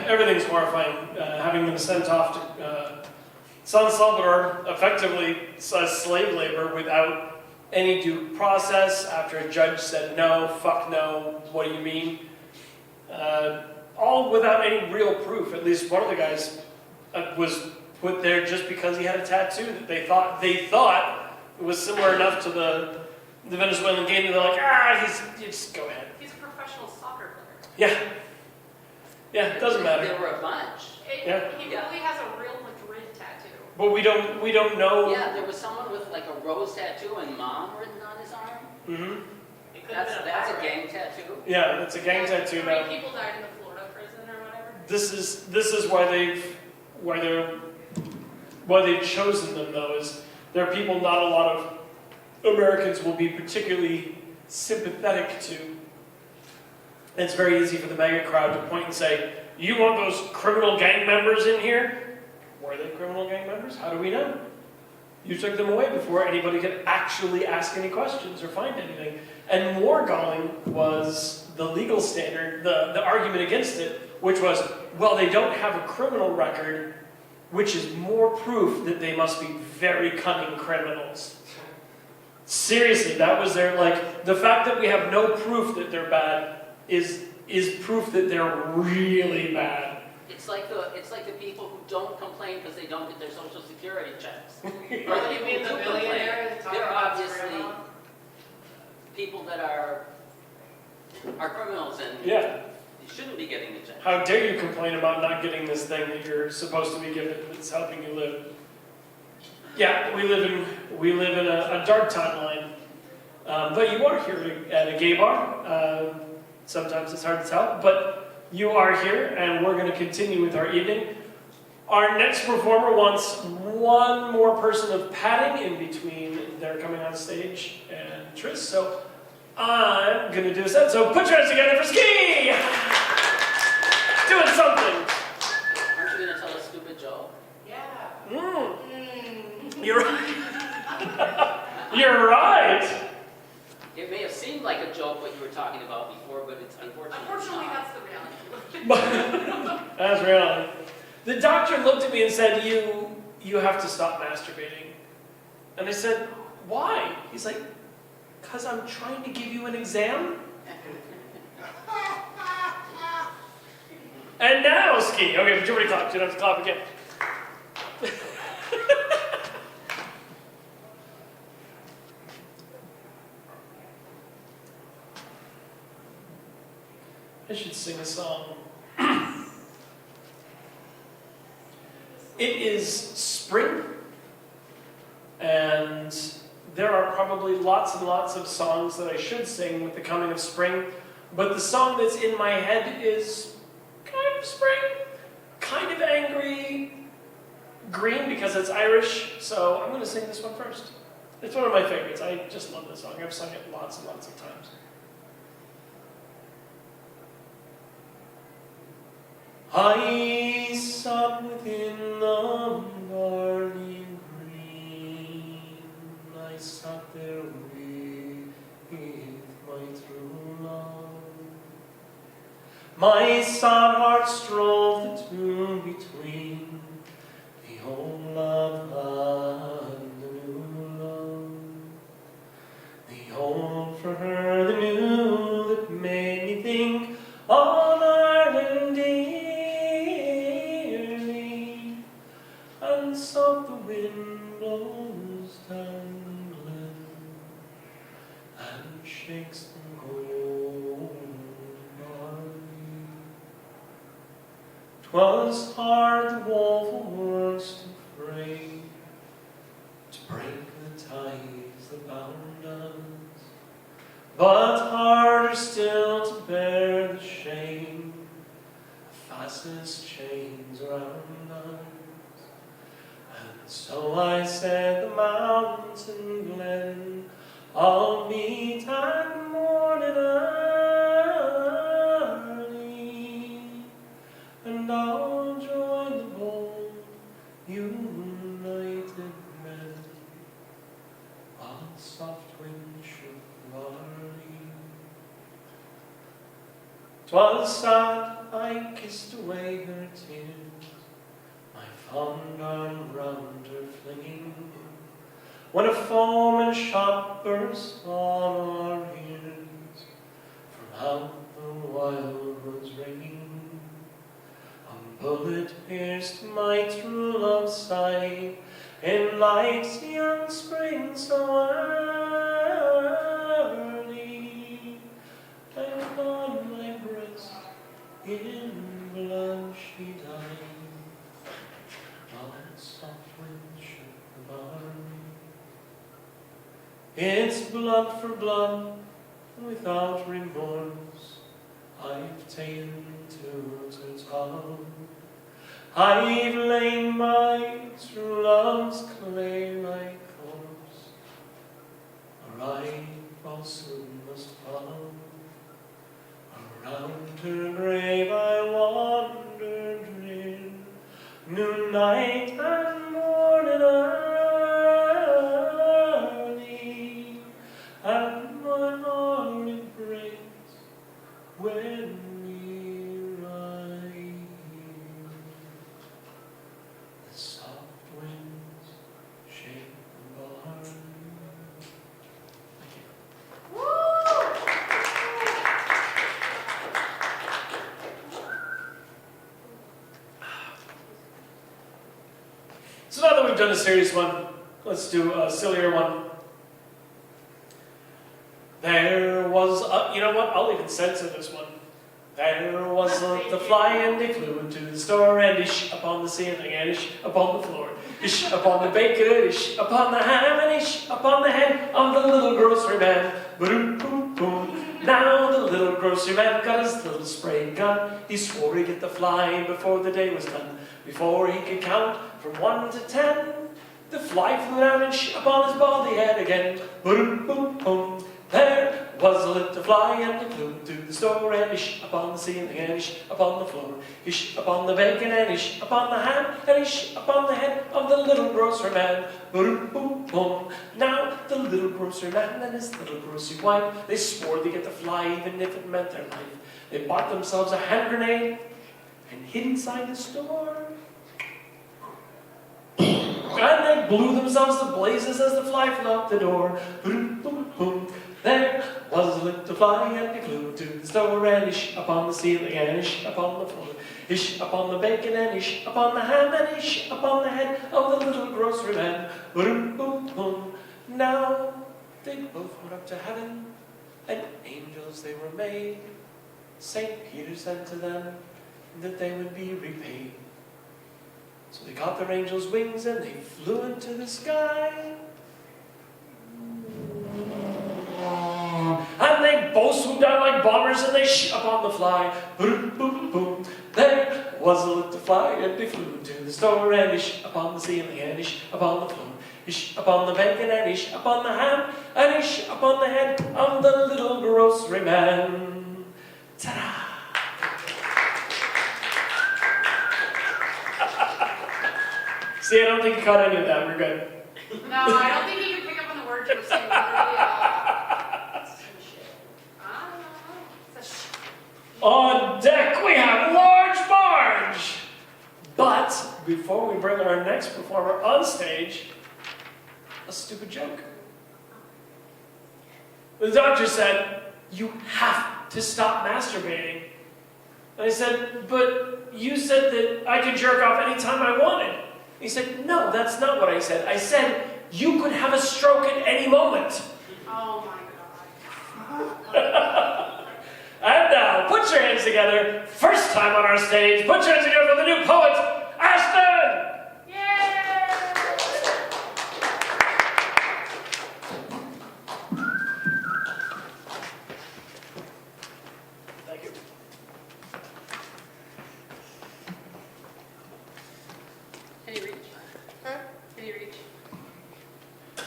everything's horrifying. Having them sent off to San Salvador, effectively as slave labor without any due process, after a judge said no, fuck no, what do you mean? All without any real proof. At least one of the guys was put there just because he had a tattoo that they thought it was similar enough to the Venezuelan game, and they're like, you just go ahead. He's a professional soccer player. Yeah. Yeah, it doesn't matter. There were a bunch. Yeah. He really has a Real Madrid tattoo. But we don't know. Yeah, there was someone with like a rose tattoo and mom written on his arm. Mm-hmm. It could have been a That's a pirate. gang tattoo. Yeah, it's a gang tattoo now. 3 people died in the Florida prison or whatever. This is why they've chosen them, though, is there are people not a lot of Americans will be particularly sympathetic to. And it's very easy for the MAGA crowd to point and say, you want those criminal gang members in here? Were they criminal gang members? How do we know? You took them away before anybody could actually ask any questions or find anything. And more galling was the legal standard, the argument against it, which was, well, they don't have a criminal record, which is more proof that they must be very cunning criminals. Seriously, that was their, the fact that we have no proof that they're bad is proof that they're really bad. It's like the people who don't complain because they don't get their social security checks. Or the You mean people the who complain. billionaires talking They're about obviously grandma? people that are criminals and Yeah. you shouldn't be getting the check. How dare you complain about not getting this thing that you're supposed to be given that's helping you live? Yeah, we live in a dark timeline. But you are here at a gay bar. Sometimes it's hard to tell, but you are here, and we're going to continue with our evening. Our next performer wants one more person of padding in between their coming on stage and Tris, so I'm going to do a set. So put your hands together for Ski! Doing something. Aren't you going to tell a stupid joke? Yeah. You're right. You're right. It may have seemed like a joke what you were talking about before, but it's unfortunately Unfortunately, not. that's the reality. That's reality. The doctor looked at me and said, you have to stop masturbating. And I said, why? He's like, because I'm trying to give you an exam. And now, Ski. Okay, but you already clapped. You don't have to clap again. I should sing a song. It is spring, and there are probably lots and lots of songs that I should sing with the coming of spring, but the song that's in my head is kind of spring, kind of angry, green because it's Irish, so I'm going to sing this one first. It's one of my favorites. I just love this song. I've sung it lots and lots of times. I sat within the garden green, I sat there with my true love. My sad heart strove the tune between the old love and the new love, the old for her, the new that made me think of Ireland dearly. And soft the wind blows down the glen and shakes the golden barley. 'Twas hard the woeful words to frame, to break the ties that bound us, but harder still to bear the shame, the fastest chains around us. And so I said the mountain glen, I'll meet at morning early, and I'll join the bold united men, while soft wind shook barley. 'Twas sad I kissed away her tears, my fond arm round her flinging, when a foaming shot burst on our ears, from out the wildwood's ringing. A bullet pierced my true love's side, in life's young spring so early, and on my breast in blood she died, while the soft wind shook the barn. It's blood for blood, without remorse, I've taken to town. I've lain my true love's clay-like corpse, or I also must follow. Around her grave I wandered in, noon, night, and morning early, and my heart it breaks when we ride. The soft winds shake the barn. Thank you. So now that we've done a serious one, let's do a sillier one. There was a, you know what, I'll even censor this one. There was the fly and he flew into the store and ish upon the ceiling and ish upon the floor. Ish upon the bacon, ish upon the ham and ish upon the head of the little grocery man. Boom, boom, boom. Now the little grocery man got his little spray gun. He swore he'd get the fly before the day was done. Before he could count from 1 to 10, the fly flew down and ish upon his baldy head again. Boom, boom, boom. There was a little fly and he flew to the store and ish upon the ceiling and ish upon the floor. Ish upon the bacon and ish upon the ham and ish upon the head of the little grocery man. Boom, boom, boom. Now the little grocery man and his little grocery wife, they swore they'd get the fly even if it meant their life. They bought themselves a hand grenade and hid inside the store. And they blew themselves to blazes as the fly flew out the door. Boom, boom, boom. There was a little fly and he flew to the store and ish upon the ceiling and ish upon the floor. Ish upon the bacon and ish upon the ham and ish upon the head of the little grocery man. Boom, boom, boom. Now they both went up to heaven, and angels they were made. St. Peter said to them that they would be repaid. So they got their angels' wings and they flew into the sky. And they both swooped down like bombers and they shot upon the fly. Boom, boom, boom. There was a little fly and they flew into the store and ish upon the ceiling and ish upon the floor. Ish upon the bacon and ish upon the ham and ish upon the head of the little grocery man. Ta-da! See, I don't think you caught any of that. We're good. No, I don't think you can pick up on the words you were saying. On deck, we have Large Marge! But before we bring our next performer on stage, a stupid joke. The doctor said, "You have to stop masturbating." And I said, "But you said that I could jerk off anytime I wanted." He said, "No, that's not what I said. I said you could have a stroke at any moment." Oh my God. And now, put your hands together. First time on our stage, put your hands together for the new poet,